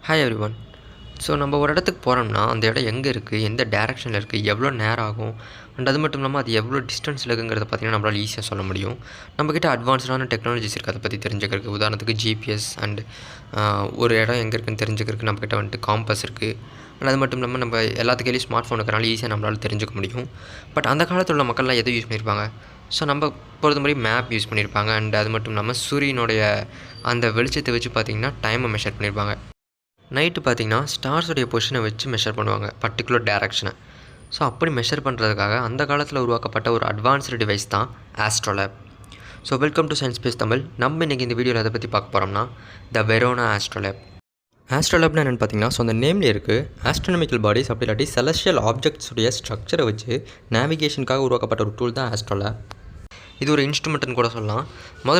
Hi everyone. So நம்ம ஒரு இடத்துக்கு போகிறோம்னா அந்த இடம் எங்கே இருக்குது, எந்த டேரெக்ஷனில் இருக்குது, எவ்வளோ நேரம் ஆகும் அண்ட் அது மட்டும் இல்லாமல் அது எவ்வளோ டிஸ்டன்ஸில் இருக்குங்கிறத பார்த்திங்கன்னா நம்மளால் ஈஸியாக சொல்ல முடியும். நம்மக்கிட்ட அட்வான்ஸ்டான டெக்னாலஜிஸ் இருக்குது அதை பற்றி தெரிஞ்சுக்கிறதுக்கு. உதாரணத்துக்கு ஜிபிஎஸ் அண்ட் ஒரு இடம் எங்கே இருக்குன்னு தெரிஞ்சுக்கிறதுக்கு நம்மக்கிட்ட வந்துட்டு காம்பஸ் இருக்குது. அண்ட் அது மட்டும் இல்லாமல் நம்ம எல்லாத்துக்கையிலையும் ஸ்மார்ட் ஃபோன் இருக்கிறனால ஈஸியாக நம்மளால் தெரிஞ்சுக்க முடியும். பட் அந்த காலத்தில் உள்ள மக்கள்லாம் எதை யூஸ் பண்ணியிருப்பாங்க? ஸோ நம்ம பொறுத்த மாதிரி மேப் யூஸ் பண்ணியிருப்பாங்க. அண்ட் அது மட்டும் இல்லாமல் சூரியனுடைய அந்த வெளிச்சத்தை வச்சு பார்த்திங்கன்னா டைமை மெஷர் பண்ணியிருப்பாங்க. நைட்டு பார்த்திங்கன்னா ஸ்டார்ஸுடைய பொசிஷனை வச்சு மெஷர் பண்ணுவாங்க, பர்டிகுலர் டேரெக்ஷனை. ஸோ அப்படி மெஷர் பண்ணுறதுக்காக அந்த காலத்தில் உருவாக்கப்பட்ட ஒரு அட்வான்ஸ்டு டிவைஸ் தான் astrolabe. So welcome to science base Tamil. நம்ம இன்றைக்கி இந்த வீடியோவில் அதை பற்றி பார்க்க போகிறோம்னா த வெரோனா ஆஸ்ட்ரோலேப். ஆஸ்ட்ரோலேப்னா என்னென்னு பார்த்தீங்கன்னா, ஸோ அந்த நேம்லேயே இருக்குது ஆஸ்ட்ரோனமிக்கல் பாடிஸ் அப்படி இல்லாட்டி செலஸ்டியல் ஆப்ஜெக்ட்ஸுடைய ஸ்ட்ரக்சரை வச்சு நேவிகேஷனுக்காக உருவாக்கப்பட்ட ஒரு டூல் தான் ஆஸ்ட்ரோலேப். இது ஒரு இன்ஸ்ட்ருமெண்ட்னு கூட சொல்லலாம்.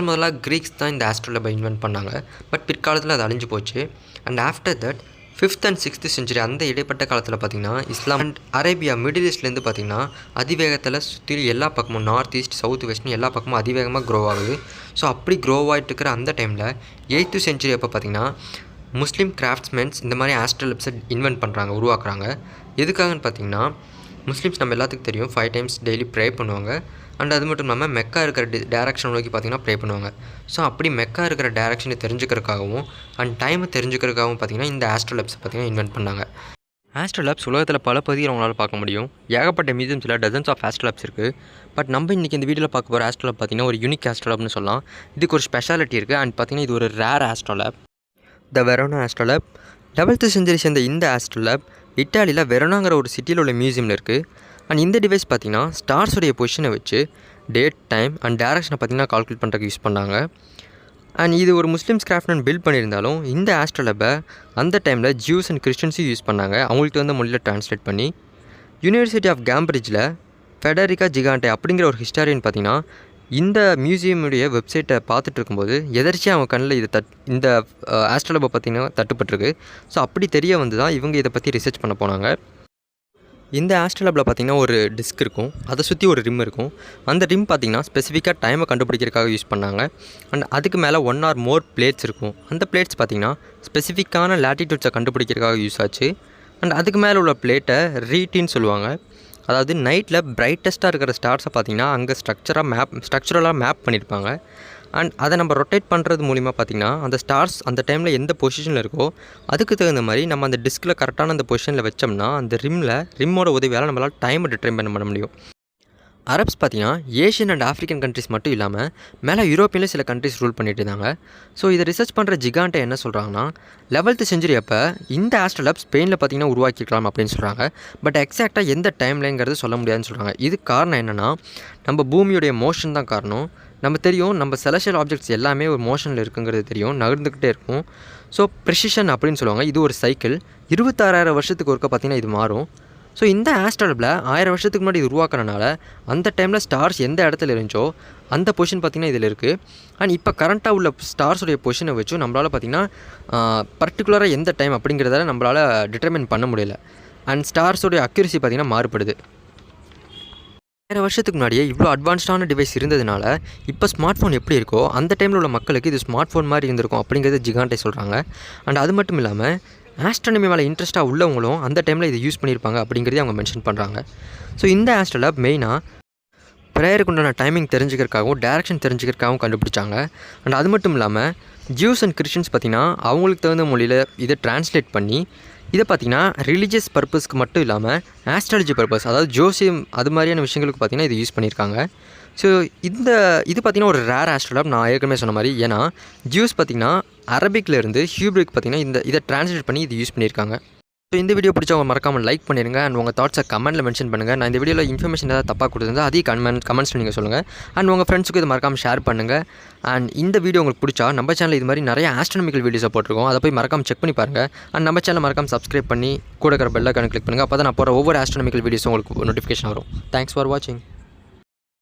முதலாக க்ரீக்ஸ் தான் இந்த ஆஸ்ட்ரோலேபை இன்வென்ட் பண்ணாங்க. பட் பிற்காலத்தில் அது அழிஞ்சு போச்சு. And after that 5th and 6th century அந்த இடைப்பட்ட காலத்தில் பார்த்திங்கன்னா இஸ்லாம் அண்ட் அரேபியா மிடில் ஈஸ்ட்லேருந்து பார்த்திங்கன்னா அதிவேகத்தில் சுற்றி எல்லா பக்கமும் நார்த் ஈஸ்ட் சவுத் வெஸ்ட்னு எல்லா பக்கமும் அதிவேகமாக க்ரோ ஆகுது. ஸோ அப்படி க்ரோ ஆகிட்டு இருக்கிற அந்த டைமில் 8th century அப்போ பார்த்திங்கன்னா முஸ்லீம் கிராஃப்ட்ஸ்மென்ஸ் இந்த மாதிரி ஆஸ்ட்ரோலேப்ஸை இன்வென்ட் பண்ணுறாங்க, உருவாக்குறாங்க. எதுக்காகன்னு பார்த்திங்கன்னா, முஸ்லீம்ஸ் நம்ம எல்லாத்துக்கும் தெரியும் 5 times டெய்லி ப்ரே பண்ணுவாங்க. அண்ட் அது மட்டும் இல்லாமல் மெக்கா இருக்கிற டேரெக்ஷன் நோக்கி பார்த்திங்கன்னா ப்ரே பண்ணுவாங்க. ஸோ அப்படி மெக்கா இருக்கிற டேரெக்ஷனை தெரிஞ்சுக்கிறதுக்காகவும் அண்ட் டைமை தெரிஞ்சுக்கிறதுக்காகவும் பார்த்திங்கன்னா இந்த ஆஸ்ட்ரோலேப்ஸை பார்த்திங்கன்னா இன்வென்ட் பண்ணாங்க. ஆஸ்ட்ரோலேப்ஸ் உலகத்தில் பல பகுதியில் அவங்களால பார்க்க முடியும். ஏகப்பட்ட மியூசியம்ஸில் டசன்ஸ் ஆஃப் ஆஸ்ட்ரோலேப்ஸ் இருக்குது. பட் நம்ம இன்றைக்கி இந்த வீடியோவில் பார்க்க போகிற ஆஸ்ட்ரோலேப் பார்த்திங்கன்னா ஒரு யூனிக் ஆஸ்ட்ரோலேப்னு சொல்லலாம். இதுக்கு ஒரு ஸ்பெஷாலிட்டி இருக்குது. அண்ட் பார்த்திங்கன்னா இது ஒரு ரேர் ஆஸ்ட்ரோலேப், த வெரோனா ஆஸ்ட்ரோலேப். 11th century சேர்ந்த இந்த ஆஸ்ட்ரோலேப் இட்டாலியில் வெரோனாங்கிற ஒரு சிட்டியில் உள்ள மியூசியமில் இருக்குது. அண்ட் இந்த டிவைஸ் பார்த்திங்கன்னா ஸ்டார்ஸுடைய பொசிஷனை வச்சு டேட், டைம் அண்ட் டேரெக்ஷனை பார்த்திங்கன்னா கால்குலேட் பண்ணுறதுக்கு யூஸ் பண்ணாங்க. அண்ட் இது ஒரு முஸ்லீம்ஸ் கிராஃப்ட்மேன் பில்ட் பண்ணியிருந்தாலும் இந்த ஆஸ்ட்ரோலேப்பை அந்த டைமில் ஜூஸ் அண்ட் கிறிஸ்டியன்ஸும் யூஸ் பண்ணாங்க, அவங்களுக்கு வந்து மொழியில் ட்ரான்ஸ்லேட் பண்ணி. யூனிவர்சிட்டி ஆஃப் கேம்பிரிட்ஜில் ஃபெடரிகா ஜிகாண்டே அப்படிங்கிற ஒரு ஹிஸ்டாரியன் பார்த்திங்கன்னா இந்த மியூசியமுடைய வெப்சைட்டை பார்த்துட்டு இருக்கும்போது எதர்ச்சியாக அவங்க கண்ணில் இந்த ஆஸ்ட்ரோலேப்பை பார்த்திங்கன்னா தட்டுப்பட்டிருக்கு. ஸோ அப்படி தெரிய வந்து தான் இவங்க இதை பற்றி ரிசர்ச் பண்ண போனாங்க. இந்த ஆஸ்ட்ரோலேப்பில் பார்த்திங்கன்னா ஒரு டிஸ்க் இருக்கும், அதை சுற்றி ஒரு ரிம் இருக்கும். அந்த ரிம் பார்த்திங்கன்னா ஸ்பெசிஃபிக்காக டைமை கண்டுபிடிக்கிறதுக்காக யூஸ் பண்ணாங்க. அண்ட் அதுக்கு மேலே 1 or more பிளேட்ஸ் இருக்கும். அந்த பிளேட்ஸ் பார்த்திங்கன்னா ஸ்பெசிஃபிக்கான லேட்டிடியூட்ஸை கண்டுபிடிக்கிறதுக்காக யூஸ் ஆச்சு. அண்ட் அதுக்கு மேலே உள்ள பிளேட்டை ரீட்டின்னு சொல்லுவாங்க. அதாவது நைட்டில் பிரைட்டஸ்ட்டாக இருக்கிற ஸ்டார்ஸை பார்த்திங்கன்னா அங்கே ஸ்ட்ரக்சரலாக மேப் பண்ணியிருப்பாங்க. அண்ட் அதை நம்ம ரொட்டேட் பண்ணுறது மூலிமா பார்த்திங்கன்னா அந்த ஸ்டார்ஸ் அந்த டைமில் எந்த பொசிஷனில் இருக்கோ அதுக்கு தகுந்த மாதிரி நம்ம அந்த டிஸ்கில் கரெக்டான அந்த பொசிஷனில் வச்சோம்னா அந்த ரிம்மோட உதவியால் நம்மளால் டைமை டிட்டர்மைன் பண்ண முடியும். அரப்ஸ் பார்த்திங்கன்னா ஏஷியன் அண்ட் ஆஃப்ரிக்கன் கண்ட்ரிஸ் மட்டும் இல்லாமல் மேலே யூரோப்பியனில் சில கண்ட்ரிஸ் ரூல் பண்ணிட்டு இருந்தாங்க. ஸோ இதை ரிசர்ச் பண்ணுற ஜிகாண்டே என்ன சொல்கிறாங்கன்னா 11th century அப்போ இந்த ஆஸ்ட்ரோலேப் ஸ்பெயினில் பார்த்திங்கன்னா உருவாக்கிக்கலாம் அப்படின்னு சொல்கிறாங்க. பட் எக்ஸாக்டாக எந்த டைம்லங்கிறது சொல்ல முடியாதுன்னு சொல்கிறாங்க. இது காரணம் என்னென்னா, நம்ம பூமியுடைய மோஷன் தான் காரணம். நம்ம தெரியும் நம்ம செலஸ்டியல் ஆப்ஜெக்ட்ஸ் எல்லாமே ஒரு மோஷனில் இருக்குங்கிறது தெரியும், நகர்ந்துக்கிட்டே இருக்கும். ஸோ ப்ரெசிஷன் அப்படின்னு சொல்லுவாங்க. இது ஒரு சைக்கிள் 26,000 வருஷத்துக்கு ஒருக்க பார்த்திங்கன்னா இது மாறும். ஸோ இந்த ஆஸ்ட்ரோலேப்பில் 1000 வருஷத்துக்கு முன்னாடி இது உருவாக்குறனால அந்த டைமில் ஸ்டார்ஸ் எந்த இடத்துல இருந்துச்சோ அந்த பொசிஷன் பார்த்திங்கன்னா இதில் இருக்குது. அண்ட் இப்போ கரண்ட்டாக உள்ள ஸ்டார்ஸுடைய பொசிஷனை வச்சும் நம்மளால் பார்த்திங்கன்னா பர்டிகுலராக எந்த டைம் அப்படிங்கிறத நம்மளால் டிட்டர்மைன் பண்ண முடியல. அண்ட் ஸ்டார்ஸுடைய அக்யூரசி பார்த்திங்கன்னா மாறுபடுது. 1000 வருஷத்துக்கு முன்னாடியே இவ்வளோ அட்வான்ஸ்டான டிவைஸ் இருந்ததுனால இப்போ ஸ்மார்ட் ஃபோன் எப்படி இருக்கோ அந்த டைமில் உள்ள மக்களுக்கு இது ஸ்மார்ட் ஃபோன் மாதிரி இருந்திருக்கும் அப்படிங்கிறது ஜிகாண்டே சொல்கிறாங்க. அண்ட் அது மட்டும் இல்லாமல் ஆஸ்ட்ரோனமி மேலே இன்ட்ரெஸ்ட்டாக உள்ளவங்களும் அந்த டைமில் இதை யூஸ் பண்ணியிருப்பாங்க அப்படிங்கிறதே அவங்க மென்ஷன் பண்ணுறாங்க. ஸோ இந்த ஆஸ்ட்ரோலேப் மெயினாக ப்ரேயருக்கு உண்டான டைமிங் தெரிஞ்சுக்கிறதுக்காகவும் டேரெக்ஷன் தெரிஞ்சுக்கிறதுக்காகவும் கண்டுபிடிச்சாங்க. அண்ட் அது மட்டும் இல்லாமல் ஜூஸ் அண்ட் கிறிஸ்டியன்ஸ் பார்த்திங்கன்னா அவங்களுக்கு தகுந்த மொழியில் இதை ட்ரான்ஸ்லேட் பண்ணி இதை பார்த்திங்கன்னா ரிலீஜியஸ் பர்பஸ்க்கு மட்டும் இல்லாமல் ஆஸ்ட்ராலஜி பர்பஸ், அதாவது ஜோசியம் அது மாதிரியான விஷயங்களுக்கு பார்த்திங்கன்னா இது யூஸ் பண்ணியிருக்காங்க. ஸோ இது பார்த்திங்கன்னா ஒரு ரேர் ஆஸ்ட்ரோலேப் நான் ஏற்கனவே சொன்ன மாதிரி. ஏன்னா ஜூஸ் பார்த்திங்கன்னா அரபிக்லேருந்து ஹியூப்ரிக் பார்த்திங்கன்னா இதை ட்ரான்ஸ்லேட் பண்ணி இது யூஸ் பண்ணியிருக்காங்க. ஸோ இந்த வீடியோ பிடிச்சவங்க மறக்காமல் லைக் பண்ணிடுங்க. அண்ட் உங்கள் தாட்ஸை கமெண்ட்டில் மென்ஷன் பண்ணுங்கள். நான் இந்த வீடியோவில் இன்ஃபர்மேஷன் ஏதாவது தப்பாக கொடுத்துருந்தா அதையும் கமெண்ட்ஸில் நீங்கள் சொல்லுங்கள். அண்ட் உங்கள் ஃப்ரெண்ட்ஸுக்கு இது மறக்காமல் ஷேர் பண்ணுங்கள். அண்ட் இந்த வீடியோ உங்களுக்கு பிடிச்சா நம்ம சேனல் இது மாதிரி நிறைய ஆஸ்ட்ரோனமிக்கல் வீடியோஸை போட்டிருக்கோம், அதை போய் மறக்காமல் செக் பண்ணி பாருங்கள். அண்ட் நம்ம சேனல் மறக்காமல் சப்ஸ்கிரைப் பண்ணி கூட இருக்கிற பெல் ஐகானை கிளிக் பண்ணுங்கள். அப்போ தான் நான் போகிற ஒவ்வொரு ஆஸ்ட்ரோனமிக்கல் வீடியோஸும் உங்களுக்கு நோட்டிஃபிகேஷன் வரும். தேங்க்ஸ் ஃபார் வாட்சிங்.